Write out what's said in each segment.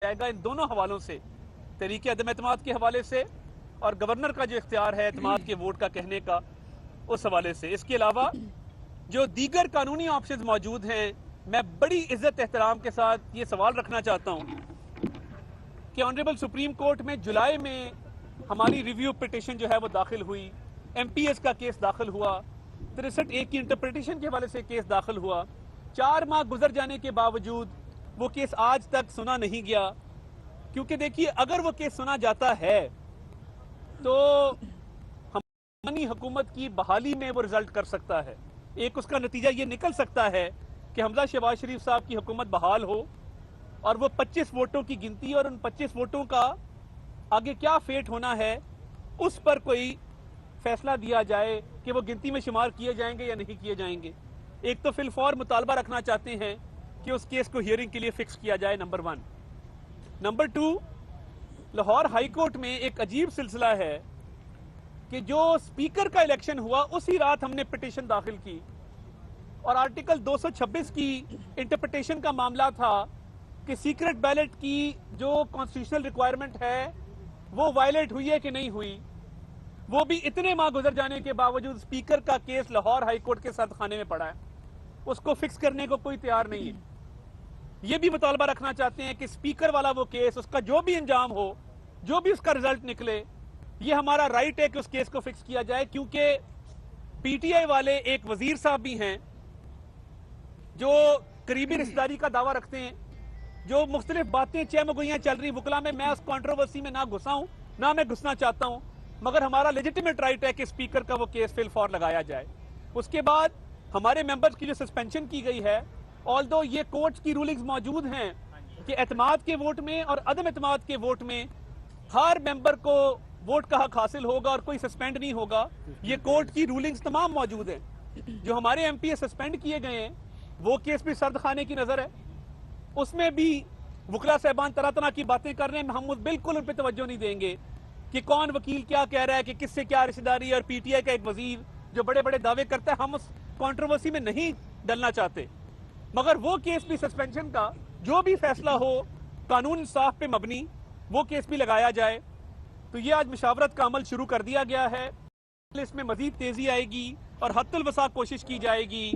جائے گا ان دونوں حوالوں سے، تحریک عدم اعتماد کے حوالے سے اور گورنر کا جو اختیار ہے اعتماد کے ووٹ کا کہنے کا، اس حوالے سے۔ اس کے علاوہ جو دیگر قانونی آپشنز موجود ہیں، میں بڑی عزت احترام کے ساتھ یہ سوال رکھنا چاہتا ہوں کہ آنریبل سپریم کورٹ میں جولائی میں ہماری ریویو پٹیشن جو ہے وہ داخل ہوئی، ایم پی ایس کا کیس داخل ہوا، 63A کی انٹرپریٹیشن کے حوالے سے کیس داخل ہوا، 4 ماہ گزر جانے کے باوجود وہ کیس آج تک سنا نہیں گیا، کیونکہ دیکھیے اگر وہ کیس سنا جاتا ہے تو ہماری حکومت کی بحالی میں وہ رزلٹ کر سکتا ہے۔ ایک اس کا نتیجہ یہ نکل سکتا ہے کہ حمزہ شہباز شریف صاحب کی حکومت بحال ہو اور وہ 25 ووٹوں کی گنتی اور ان 25 ووٹوں کا آگے کیا فیٹ ہونا ہے اس پر کوئی فیصلہ دیا جائے کہ وہ گنتی میں شمار کیے جائیں گے یا نہیں کیے جائیں گے۔ ایک تو فی الفور مطالبہ رکھنا چاہتے ہیں کہ اس کیس کو ہیئرنگ کے لیے فکس کیا جائے، number 1۔ Number 2، Lahore high court میں ایک عجیب سلسلہ ہے کہ جو سپیکر کا الیکشن ہوا اسی رات ہم نے پٹیشن داخل کی اور آرٹیکل 226 کی انٹرپریٹیشن کا معاملہ تھا کہ سیکرٹ بیلٹ کی جو کانسٹیٹیوشنل ریکوائرمنٹ ہے وہ وائلیٹ ہوئی ہے کہ نہیں ہوئی، وہ بھی اتنے ماہ گزر جانے کے باوجود سپیکر کا کیس لاہور ہائی کورٹ کے سرد خانے میں پڑا ہے، اس کو فکس کرنے کو کوئی تیار نہیں ہے۔ یہ بھی مطالبہ رکھنا چاہتے ہیں کہ سپیکر والا وہ کیس، اس کا جو بھی انجام ہو، جو بھی اس کا رزلٹ نکلے، یہ ہمارا رائٹ ہے کہ اس کیس کو فکس کیا جائے، کیونکہ پی ٹی آئی والے ایک وزیر صاحب بھی ہیں جو قریبی رشتہ داری کا دعویٰ رکھتے ہیں، جو مختلف باتیں چہمگوئیاں چل رہی وکلا میں اس کانٹروورسی میں نہ گھسا ہوں نہ میں گھسنا چاہتا ہوں، مگر ہمارا لیجیٹیمیٹ رائٹ ہے کہ سپیکر کا وہ کیس فی الفور لگایا جائے۔ اس کے بعد ہمارے ممبرز کی جو سسپینشن کی گئی ہے، آلدو یہ کورٹس کی رولنگز موجود ہیں کہ اعتماد کے ووٹ میں اور عدم اعتماد کے ووٹ میں ہر ممبر کو ووٹ کا حق حاصل ہوگا اور کوئی سسپینڈ نہیں ہوگا، یہ کورٹ کی رولنگز تمام موجود ہیں۔ جو ہمارے ایم پی اے سسپینڈ کیے گئے ہیں وہ کیس بھی سرد خانے کی نظر ہے، اس میں بھی وکلا صاحبان طرح طرح کی باتیں کر رہے ہیں، ہم بالکل ان پہ توجہ نہیں دیں گے کہ کون وکیل کیا کہہ رہا ہے کہ کس سے کیا رشتہ داری ہے، اور پی ٹی آئی کا ایک وزیر جو بڑے بڑے دعوے کرتا ہے، ہم اس کانٹروورسی میں نہیں ڈلنا چاہتے، مگر وہ کیس بھی سسپینشن کا جو بھی فیصلہ ہو قانون انصاف پہ مبنی وہ کیس بھی لگایا جائے۔ تو یہ آج مشاورت کا عمل شروع کر دیا گیا ہے، اس میں مزید تیزی آئے گی اور حد الوسع کوشش کی جائے گی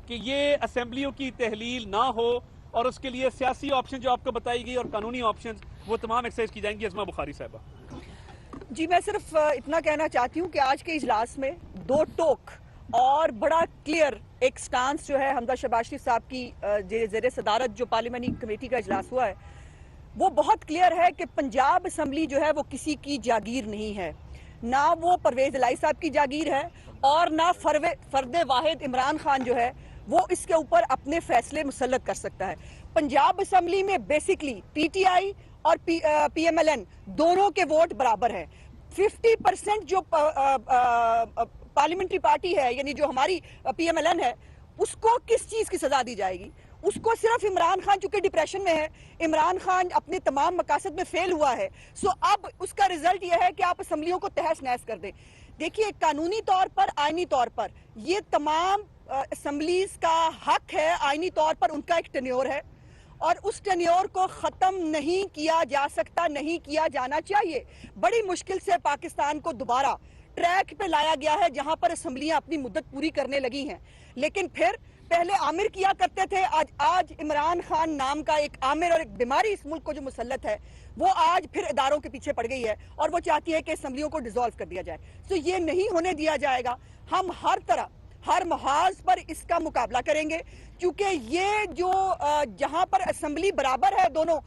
کہ یہ اسمبلیوں کی تحلیل نہ ہو اور اس کے لیے سیاسی آپشن جو آپ کو بتائی گئی اور قانونی آپشن وہ تمام ایکسرسائز کی جائیں گی۔ عظمہ بخاری صاحبہ جی، میں صرف اتنا کہنا چاہتی ہوں کہ آج کے اجلاس میں 2 ٹوک اور بڑا کلیئر ایک سٹانس جو ہے حمزہ شہباز شریف صاحب کی زیر صدارت جو پارلیمانی کمیٹی کا اجلاس ہوا ہے وہ بہت کلیئر ہے کہ پنجاب اسمبلی جو ہے وہ کسی کی جاگیر نہیں ہے، نہ وہ پرویز الہی صاحب کی جاگیر ہے اور نہ فرد واحد عمران خان جو ہے وہ اس کے اوپر اپنے فیصلے مسلط کر سکتا ہے۔ پنجاب اسمبلی میں بیسیکلی پی ٹی آئی اور پی ایم ایل این دونوں کے ووٹ برابر ہیں۔ 50% جو پارلیمنٹری پارٹی ہے، یعنی جو ہماری پی ایم ایل این ہے، اس کو کس چیز کی سزا دی جائے گی؟ اس کو صرف عمران خان چونکہ ڈپریشن میں ہے، عمران خان اپنے تمام مقاصد میں فیل ہوا ہے، سو اب اس کا رزلٹ یہ ہے کہ آپ اسمبلیوں کو تہس نہس کر دیں۔ دیکھیے قانونی طور پر، آئینی طور پر یہ تمام اسمبلیز کا حق ہے، آئینی طور پر ان کا ایک ٹینیور ہے اور اس ٹینیور کو ختم نہیں کیا جا سکتا، نہیں کیا جانا چاہیے۔ بڑی مشکل سے پاکستان کو دوبارہ ٹریک پہ لایا گیا ہے جہاں پر اسمبلیاں اپنی مدت پوری کرنے لگی ہیں، لیکن پھر پہلے عامر کیا کرتے تھے، آج عمران خان نام کا ایک عامر اور ایک بیماری اس ملک کو جو مسلط ہے وہ آج پھر اداروں کے پیچھے پڑ گئی ہے اور وہ چاہتی ہے کہ اسمبلیوں کو ڈیزالو کر دیا جائے۔ سو یہ نہیں ہونے دیا جائے گا، ہم ہر طرح ہر محاذ پر اس کا مقابلہ کریں گے، کیونکہ یہ جو جہاں پر اسمبلی برابر ہے دونوں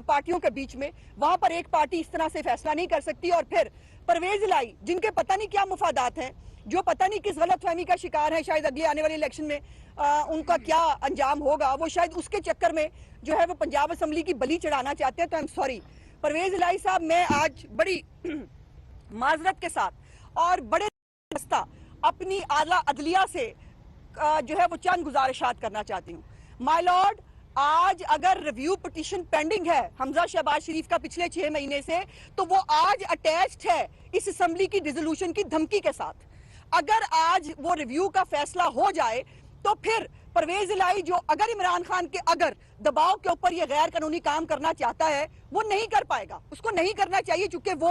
پارٹیوں کے بیچ میں، وہاں پر ایک پارٹی اس طرح سے فیصلہ نہیں کر سکتی اور پھر پرویز الہی جن کے پتہ نہیں کیا مفادات ہیں، جو پتہ نہیں کس غلط فہمی کا شکار ہے، شاید اگلے آنے والے الیکشن میں ان کا کیا انجام ہوگا، وہ شاید اس کے چکر میں جو ہے وہ پنجاب اسمبلی کی بلی چڑھانا چاہتے ہیں۔ تو سوری پرویز الہی صاحب، میں آج بڑی معذرت کے ساتھ اور بڑے اپنی اعلیٰ عدلیہ سے جو ہے وہ چند گزارشات کرنا چاہتی ہوں۔ مائی لارڈ، آج اگر ریویو پٹیشن پینڈنگ ہے حمزہ شہباز شریف کا پچھلے 6 مہینے سے، تو وہ آج اٹیچڈ ہے اس اسمبلی کی ڈیزولوشن کی دھمکی کے ساتھ۔ اگر آج وہ ریویو کا فیصلہ ہو جائے تو پھر پرویز الہی جو اگر عمران خان کے اگر دباؤ کے اوپر یہ غیر قانونی کام کرنا چاہتا ہے وہ نہیں کر پائے گا, اس کو نہیں کرنا چاہیے چونکہ وہ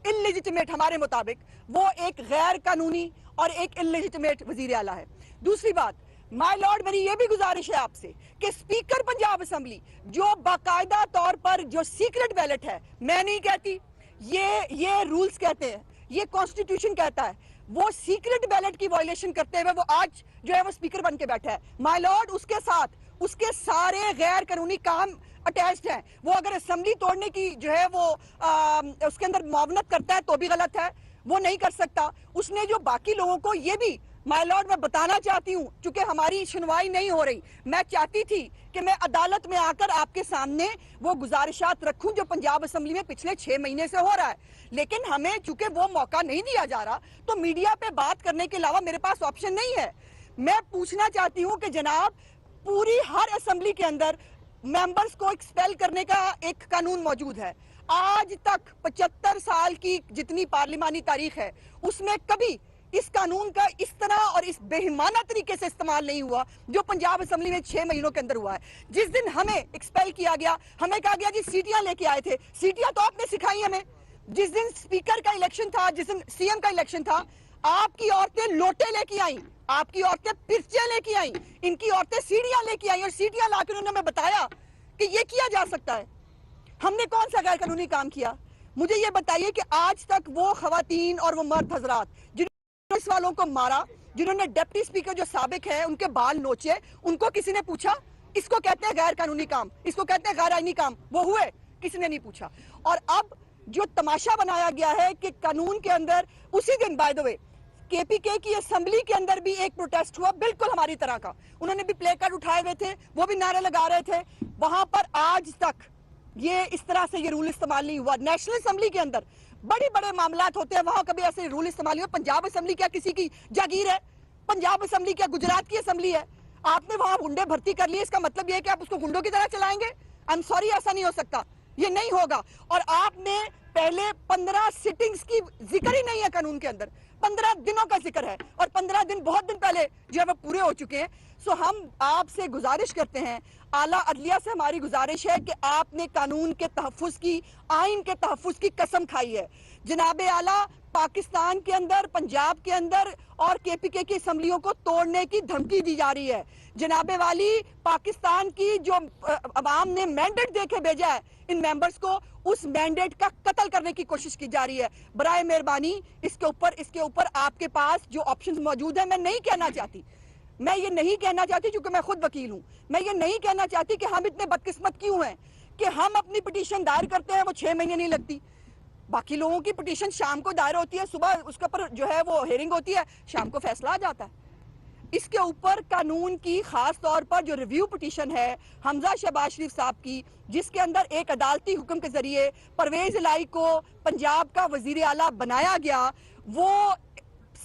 انلیجیٹمیٹ, ہمارے مطابق وہ ایک غیر قانونی اور ایک انلیجیٹمیٹ وزیر اعلیٰ ہے. دوسری بات, مائی لارڈ, میری یہ بھی گزارش ہے آپ سے کہ اسپیکر پنجاب اسمبلی جو باقاعدہ طور پر جو سیکرٹ بیلٹ ہے, میں نہیں کہتی, یہ رولز کہتے ہیں, یہ کانسٹیٹیوشن کہتا ہے, وہ سیکرٹ بیلٹ کی وائلیشن کرتے ہوئے وہ آج جو ہے وہ اسپیکر بن کے بیٹھا ہے. مائی لارڈ, اس کے ساتھ اس کے سارے غیر قانونی کام اٹیچڈ ہیں. وہ اگر اسمبلی توڑنے کی جو ہے وہ اس کے اندر معاونت کرتا ہے تو بھی غلط ہے, وہ نہیں کر سکتا. اس نے جو باقی لوگوں کو, یہ بھی مائی لارڈ میں بتانا چاہتی ہوں چونکہ ہماری سنوائی نہیں ہو رہی, میں چاہتی تھی کہ میں عدالت میں آ کر آپ کے سامنے وہ گزارشات رکھوں جو پنجاب اسمبلی میں پچھلے 6 مہینے سے ہو رہا ہے, لیکن ہمیں چونکہ وہ موقع نہیں دیا جا رہا تو میڈیا پہ بات کرنے کے علاوہ میرے پاس آپشن نہیں ہے. میں پوچھنا چاہتی ہوں کہ جناب, پوری ہر اسمبلی کے اندر ممبرز کو ایکسپیل کرنے کا ایک قانون موجود ہے. آج تک 75 سال کی جتنی پارلیمانی تاریخ ہے اس میں کبھی اس قانون کا اس طرح اور اس بےایمانہ طریقے سے استعمال نہیں ہوا جو پنجاب اسمبلی میں 6 مہینوں کے اندر ہوا ہے. جس دن ہمیں ایکسپیل کیا گیا, ہمیں کہا گیا جی سیٹیاں لے کے آئے تھے, سیٹیاں تو آپ نے سکھائی ہمیں. جس دن اسپیکر کا الیکشن تھا, جس دن سی ایم کا الیکشن تھا, آپ کی عورتیں لوٹے لے کے آئیں, آپ کی عورتیں پرچیاں لے کے آئیں, ان کی عورتیں سیڑیاں لے کے آئیں اور سیٹیاں لا کے انہوں نے ہمیں بتایا کہ یہ کیا جا سکتا ہے. ہم نے کون سا غیر قانونی کام کیا؟ مجھے یہ بتائیے کہ آج تک وہ خواتین اور وہ مرد حضرات جنہوں نے اس والوں کو مارا, جنہوں نے ڈپٹی اسپیکر جو سابق ہے ان کے بال نوچے, ان کو کسی نے پوچھا؟ اس کو کہتے ہیں غیر قانونی کام, اس کو کہتے ہیں غیر آئینی کام, وہ ہوئے؟ کسی نے نہیں پوچھا. اور اب جو تماشا بنایا گیا ہے کہ قانون کے اندر, اسی دن بائی دی وے کے پی کے کی اسمبلی کے اندر بھی ایک پروٹیسٹ ہوا بالکل ہماری طرح کا, انہوں نے بھی پلے کارڈ اٹھائے ہوئے تھے, وہ بھی نعرے لگا رہے تھے. وہاں پر آج تک یہ اس طرح سے یہ رول استعمال نہیں ہوا. نیشنل اسمبلی کے اندر بڑے بڑے معاملات ہوتے ہیں, وہاں کبھی ایسے رول استعمال نہیں ہوا. پنجاب اسمبلی کیا کسی کی جاگیر ہے؟ پنجاب اسمبلی کیا گجرات کی اسمبلی ہے؟ آپ نے وہاں گنڈے بھرتی کر لیے, اس کا مطلب یہ ہے کہ آپ اس کو گنڈوں کی طرح چلائیں گے؟ آئی ایم سوری, ایسا نہیں ہو سکتا, یہ نہیں ہوگا. اور آپ نے پہلے 15 سٹنگز کی ذکر ہی نہیں ہے قانون کے اندر, 15 دنوں کا ذکر ہے, اور 15 دن بہت دن پہلے جو ہے وہ پورے ہو چکے ہیں. سو ہم آپ سے گزارش کرتے ہیں, اعلیٰ عدلیہ سے ہماری گزارش ہے کہ آپ نے قانون کے تحفظ کی, آئین کے تحفظ کی قسم کھائی ہے. جناب اعلیٰ, پاکستان کے اندر, پنجاب کے اندر اور کے پی کے کی اسمبلیوں کو توڑنے کی دھمکی دی جا رہی ہے. جناب والی, پاکستان کی جو عوام نے مینڈیٹ دے کے بھیجا ہے ان ممبرز کو, اس مینڈیٹ کا قتل کرنے کی کوشش کی جا رہی ہے. برائے مہربانی اس کے اوپر آپ کے پاس جو آپشنز موجود ہیں, میں نہیں کہنا چاہتی, میں یہ نہیں کہنا چاہتی چونکہ میں خود وکیل ہوں, میں یہ نہیں کہنا چاہتی کہ ہم اتنے بدقسمت کیوں ہیں کہ ہم اپنی پٹیشن دائر کرتے ہیں وہ 6 مہینے نہیں لگتی. باقی لوگوں کی پٹیشن شام کو دائر ہوتی ہے, صبح اس کے اوپر جو ہے وہ ہیرنگ ہوتی ہے, شام کو فیصلہ آ جاتا ہے. اس کے اوپر قانون کی خاص طور پر جو ریویو پٹیشن ہے حمزہ شہباز شریف صاحب کی, جس کے اندر ایک عدالتی حکم کے ذریعے پرویز الہی کو پنجاب کا وزیر اعلیٰ بنایا گیا, وہ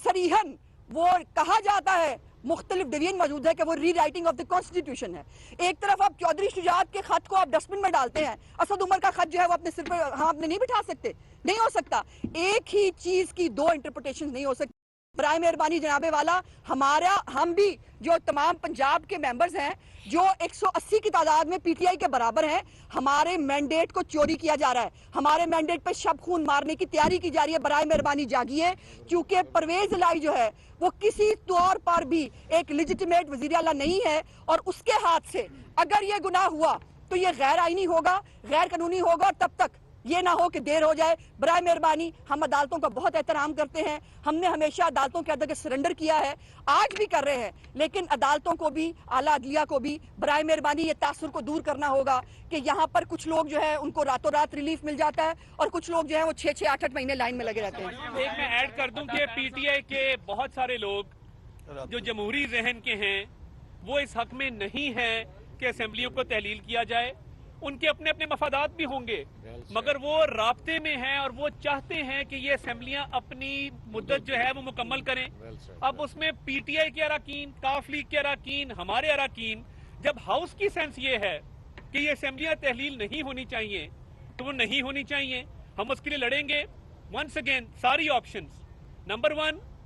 صریحاً وہ کہا جاتا ہے, مختلف ڈویژن موجود ہے کہ وہ ری رائٹنگ آف دی کانسٹیٹیوشن ہے. ایک طرف آپ چودھری شجاعت کے خط کو آپ ڈسٹبن میں ڈالتے ہیں, اسد عمر کا خط جو ہے وہ اپنے سر پہ ہم اپنے نہیں بٹھا سکتے, نہیں ہو سکتا. ایک ہی چیز کی 2 انٹرپریٹیشن نہیں ہو سکتی. برائے مہربانی جناب والا, ہم بھی جو تمام پنجاب کے ممبرز ہیں جو 180 کی تعداد میں پی ٹی آئی کے برابر ہیں, ہمارے مینڈیٹ کو چوری کیا جا رہا ہے, ہمارے مینڈیٹ پہ شب خون مارنے کی تیاری کی جا رہی ہے. برائے مہربانی جاگیے, کیونکہ پرویز الہی جو ہے وہ کسی طور پر بھی ایک لیجیٹمیٹ وزیر اعلیٰ نہیں ہے, اور اس کے ہاتھ سے اگر یہ گناہ ہوا تو یہ غیر آئینی ہوگا, غیر قانونی ہوگا, اور تب تک یہ نہ ہو کہ دیر ہو جائے. برائے مہربانی, ہم عدالتوں کا بہت احترام کرتے ہیں, ہم نے ہمیشہ عدالتوں کے آگے سرنڈر کیا ہے, آج بھی کر رہے ہیں, لیکن عدالتوں کو بھی, اعلیٰ عدلیہ کو بھی برائے مہربانی یہ تاثر کو دور کرنا ہوگا کہ یہاں پر کچھ لوگ جو ہے ان کو راتوں رات ریلیف مل جاتا ہے, اور کچھ لوگ جو ہے وہ 6-6, 8-8 مہینے لائن میں لگے رہتے ہیں. ایک میں ایڈ کر دوں کہ پی ٹی آئی کے بہت سارے لوگ جو جمہوری ذہن کے ہیں وہ اس حق میں نہیں ہیں کہ اسمبلیوں کو تحلیل کیا جائے. ان کے اپنے اپنے مفادات بھی ہوں گے, مگر وہ رابطے میں ہیں اور وہ چاہتے ہیں کہ یہ اسمبلیاں اپنی مدت جو ہے وہ مکمل کریں. اب اس میں پی ٹی آئی کے اراکین, کاف لیگ کے اراکین, ہمارے اراکین, جب ہاؤس کی سینس یہ ہے کہ یہ اسمبلیاں تحلیل نہیں ہونی چاہیے تو وہ نہیں ہونی چاہیے. ہم اس کے لیے لڑیں گے. ونس اگین ساری آپشنز, نمبر 1